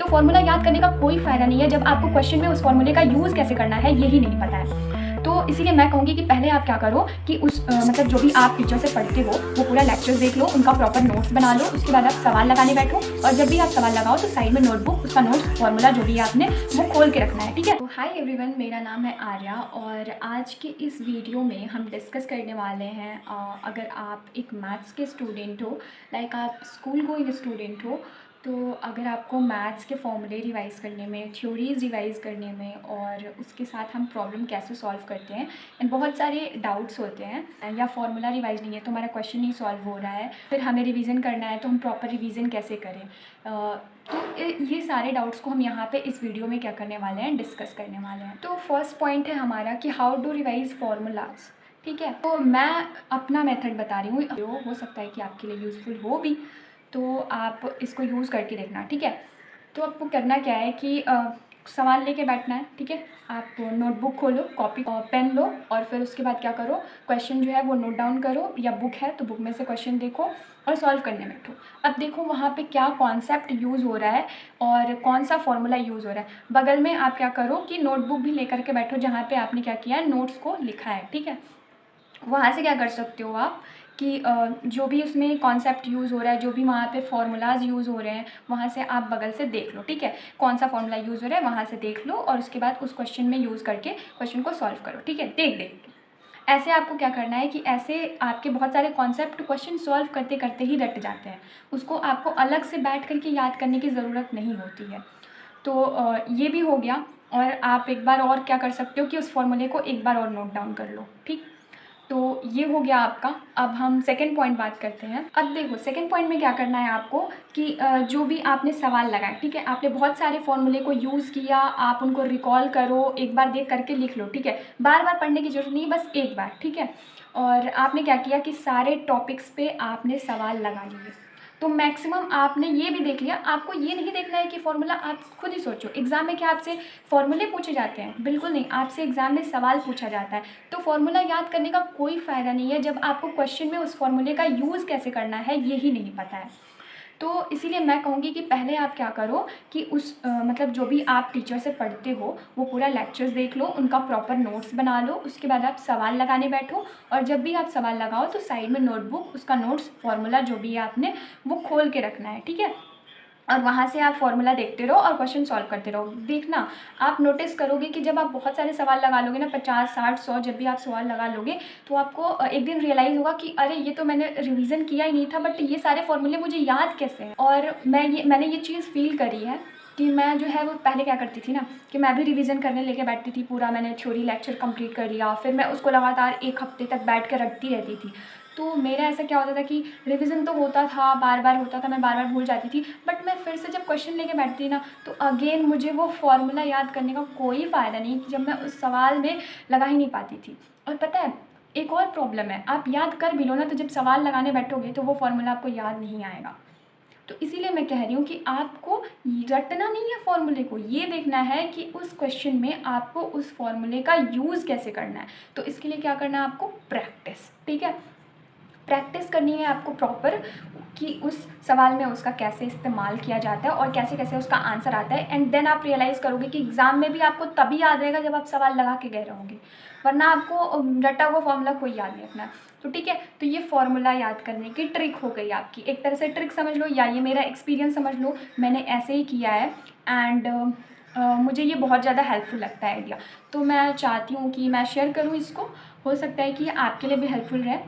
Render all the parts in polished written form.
तो फॉर्मूला याद करने का कोई फ़ायदा नहीं है जब आपको क्वेश्चन में उस फॉर्मूले का यूज़ कैसे करना है यही नहीं पता है। तो इसीलिए मैं कहूँगी कि पहले आप क्या करो कि उस मतलब जो भी आप टीचर से पढ़ते हो वो पूरा लेक्चर देख लो, उनका प्रॉपर नोट्स बना लो, उसके बाद आप सवाल लगाने बैठो और जब भी आप सवाल लगाओ तो साइड में नोटबुक, उसका नोट्स, फॉर्मूला जो भी है आपने वो खोल के रखना है, ठीक है। तो हाय एवरीवन, मेरा नाम है आर्या और आज के इस वीडियो में हम डिस्कस करने वाले हैं अगर आप एक मैथ्स के स्टूडेंट हो, लाइक आप स्कूल गोइंग स्टूडेंट हो, तो अगर आपको मैथ्स के फॉर्मूले रिवाइज़ करने में, थ्योरीज़ रिवाइज़ करने में और उसके साथ हम प्रॉब्लम कैसे सॉल्व करते हैं एंड बहुत सारे डाउट्स होते हैं, या फॉर्मूला रिवाइज़ नहीं है तो हमारा क्वेश्चन नहीं सॉल्व हो रहा है, फिर हमें रिवीजन करना है तो हम प्रॉपर रिवीजन कैसे करें, तो ये सारे डाउट्स को हम यहाँ पे इस वीडियो में क्या करने वाले हैं, डिस्कस करने वाले हैं। तो फर्स्ट पॉइंट है हमारा कि हाउ टू रिवाइज़ फॉर्मूलाज, ठीक है। तो मैं अपना मेथड बता रही हूँ, जो हो सकता है कि आपके लिए यूज़फुल हो भी, तो आप इसको यूज़ करके देखना, ठीक है। तो आपको करना क्या है कि सवाल लेके बैठना है, ठीक है। आप नोटबुक खोलो, कॉपी पेन लो और फिर उसके बाद क्या करो, क्वेश्चन जो है वो नोट डाउन करो, या बुक है तो बुक में से क्वेश्चन देखो और सॉल्व करने बैठो। अब देखो वहाँ पे क्या कॉन्सेप्ट यूज़ हो रहा है और कौन सा फॉर्मूला यूज़ हो रहा है। बगल में आप क्या करो कि नोटबुक भी लेकर के बैठो जहाँ पे आपने क्या किया है, नोट्स को लिखा है, ठीक है। वहाँ से क्या कर सकते हो आप कि जो भी उसमें कॉन्सेप्ट यूज़ हो रहा है, जो भी वहाँ पे फार्मूलाज यूज़ हो रहे हैं, वहाँ से आप बगल से देख लो, ठीक है। कौन सा फार्मूला यूज़ हो रहा है वहाँ से देख लो और उसके बाद उस क्वेश्चन में यूज़ करके क्वेश्चन को सॉल्व करो, ठीक है, देख देख के। ऐसे आपको क्या करना है कि ऐसे आपके बहुत सारे कॉन्सेप्ट क्वेश्चन सॉल्व करते करते ही रट जाते हैं, उसको आपको अलग से बैठ करके याद करने की ज़रूरत नहीं होती है। तो ये भी हो गया। और आप एक बार और क्या कर सकते हो कि उस फॉर्मूले को एक बार और नोट डाउन कर लो, ठीक। तो ये हो गया आपका। अब हम सेकंड पॉइंट बात करते हैं। अब देखो सेकंड पॉइंट में क्या करना है आपको कि जो भी आपने सवाल लगाए, ठीक है, आपने बहुत सारे फॉर्मूले को यूज़ किया, आप उनको रिकॉल करो, एक बार देख करके लिख लो, ठीक है। बार बार पढ़ने की ज़रूरत नहीं है, बस एक बार, ठीक है। और आपने क्या किया कि सारे टॉपिक्स पे आपने सवाल लगा लिए। तो मैक्सिमम आपने ये भी देख लिया, आपको ये नहीं देखना है कि फॉर्मूला, आप खुद ही सोचो एग्ज़ाम में क्या आपसे फॉर्मूले पूछे जाते हैं, बिल्कुल नहीं, आपसे एग्ज़ाम में सवाल पूछा जाता है। तो फॉर्मूला याद करने का कोई फ़ायदा नहीं है जब आपको क्वेश्चन में उस फॉर्मूले का यूज़ कैसे करना है यही नहीं पता है। तो इसीलिए मैं कहूँगी कि पहले आप क्या करो कि उस मतलब जो भी आप टीचर से पढ़ते हो वो पूरा लेक्चर्स देख लो, उनका प्रॉपर नोट्स बना लो, उसके बाद आप सवाल लगाने बैठो और जब भी आप सवाल लगाओ तो साइड में नोटबुक, उसका नोट्स, फॉर्मूला जो भी है आपने वो खोल के रखना है, ठीक है। और वहाँ से आप फॉर्मूला देखते रहो और क्वेश्चन सॉल्व करते रहो। देखना, आप नोटिस करोगे कि जब आप बहुत सारे सवाल लगा लोगे ना, 50, 60, 100 जब भी आप सवाल लगा लोगे तो आपको एक दिन रियलाइज़ होगा कि अरे ये तो मैंने रिवीजन किया ही नहीं था, बट ये सारे फॉर्मूले मुझे याद कैसे हैं। और मैंने ये चीज़ फील करी है कि मैं जो है वो पहले क्या करती थी ना कि मैं भी रिवीजन करने लेके बैठती थी, पूरा मैंने थ्योरी लेक्चर कंप्लीट कर लिया, फिर मैं उसको लगातार 1 हफ्ते तक बैठ कर रखती रहती थी। तो मेरा ऐसा क्या होता था कि रिवीजन तो होता था, बार बार होता था, मैं बार बार भूल जाती थी, बट मैं फिर से जब क्वेश्चन लेके बैठती थी ना तो अगेन मुझे वो फॉर्मूला याद करने का कोई फ़ायदा नहीं, जब मैं उस सवाल में लगा ही नहीं पाती थी। और पता है एक और प्रॉब्लम है, आप याद कर भी लो ना तो जब सवाल लगाने बैठोगे तो वो फॉर्मूला आपको याद नहीं आएगा। तो इसीलिए मैं कह रही हूँ कि आपको रटना नहीं है फॉर्मूले को, ये देखना है कि उस क्वेश्चन में आपको उस फॉर्मूले का यूज़ कैसे करना है। तो इसके लिए क्या करना है आपको, प्रैक्टिस, ठीक है। प्रैक्टिस करनी है आपको प्रॉपर कि उस सवाल में उसका कैसे इस्तेमाल किया जाता है और कैसे कैसे उसका आंसर आता है, एंड देन आप रियलाइज़ करोगे कि एग्ज़ाम में भी आपको तभी याद रहेगा जब आप सवाल लगा के गए रहोगे, वरना आपको रटा हुआ फॉर्मूला कोई याद नहीं रखना। तो ठीक है, तो ये फॉर्मूला याद करने की ट्रिक हो गई आपकी, एक तरह से ट्रिक समझ लो या ये मेरा एक्सपीरियंस समझ लो, मैंने ऐसे ही किया है एंड मुझे ये बहुत ज़्यादा हेल्पफुल लगता है आइडिया। तो मैं चाहती हूँ कि मैं शेयर करूँ इसको, हो सकता है कि ये आपके लिए भी हेल्पफुल रहे।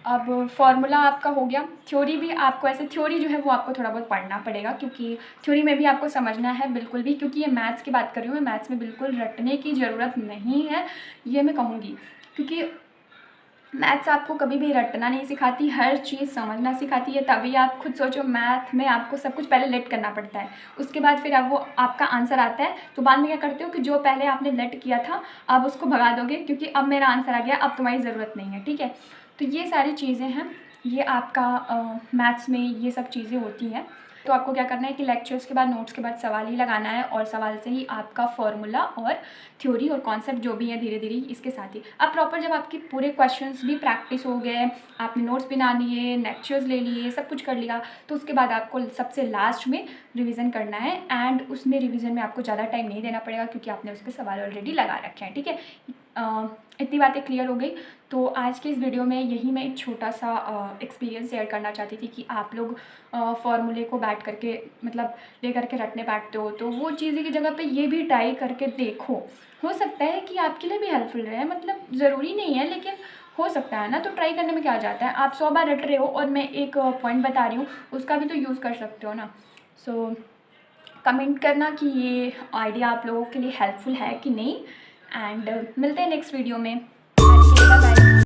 अब फॉर्मूला आपका हो गया, थ्योरी भी आपको, ऐसे थ्योरी जो है वो आपको थोड़ा बहुत पढ़ना पड़ेगा क्योंकि थ्योरी में भी आपको समझना है बिल्कुल भी, क्योंकि ये मैथ्स की बात कर रही हूँ मैं, मैथ्स में बिल्कुल रटने की ज़रूरत नहीं है, ये मैं कहूँगी, क्योंकि मैथ्स आपको कभी भी रटना नहीं सिखाती, हर चीज़ समझना सिखाती है। तभी आप खुद सोचो, मैथ में आपको सब कुछ पहले लेट करना पड़ता है, उसके बाद फिर अब वो आपका आंसर आता है, तो बाद में क्या करते हो कि जो पहले आपने लेट किया था अब उसको भगा दोगे क्योंकि अब मेरा आंसर आ गया, अब तुम्हारी ज़रूरत नहीं है, ठीक है। तो ये सारी चीज़ें हैं, ये आपका मैथ्स में ये सब चीज़ें होती हैं। तो आपको क्या करना है कि लेक्चर्स के बाद, नोट्स के बाद सवाल ही लगाना है, और सवाल से ही आपका फॉर्मूला और थ्योरी और कॉन्सेप्ट जो भी है धीरे धीरे इसके साथ ही। अब प्रॉपर जब आपकी पूरे क्वेश्चंस भी प्रैक्टिस हो गए, आपने नोट्स बना लिए, लेक्चर्स ले लिए, सब कुछ कर लिया, तो उसके बाद आपको सबसे लास्ट में रिवीजन करना है। एंड उसमें रिवीजन में आपको ज़्यादा टाइम नहीं देना पड़ेगा क्योंकि आपने उस पर सवाल ऑलरेडी लगा रखे हैं। ठीक है, इतनी बातें क्लियर हो गई। तो आज के इस वीडियो में यही मैं एक छोटा सा एक्सपीरियंस शेयर करना चाहती थी कि आप लोग फॉर्मूले को बैठ करके मतलब ले करके रटने बैठते हो, तो वो चीज़ें की जगह पे ये भी ट्राई करके देखो, हो सकता है कि आपके लिए भी हेल्पफुल रहे। मतलब ज़रूरी नहीं है, लेकिन हो सकता है ना, तो ट्राई करने में क्या जाता है। आप 100 बार रट रहे हो और मैं एक पॉइंट बता रही हूँ, उसका भी तो यूज़ कर सकते हो ना। सो कमेंट करना कि ये आइडिया आप लोगों के लिए हेल्पफुल है कि नहीं। एंड मिलते हैं नेक्स्ट वीडियो में।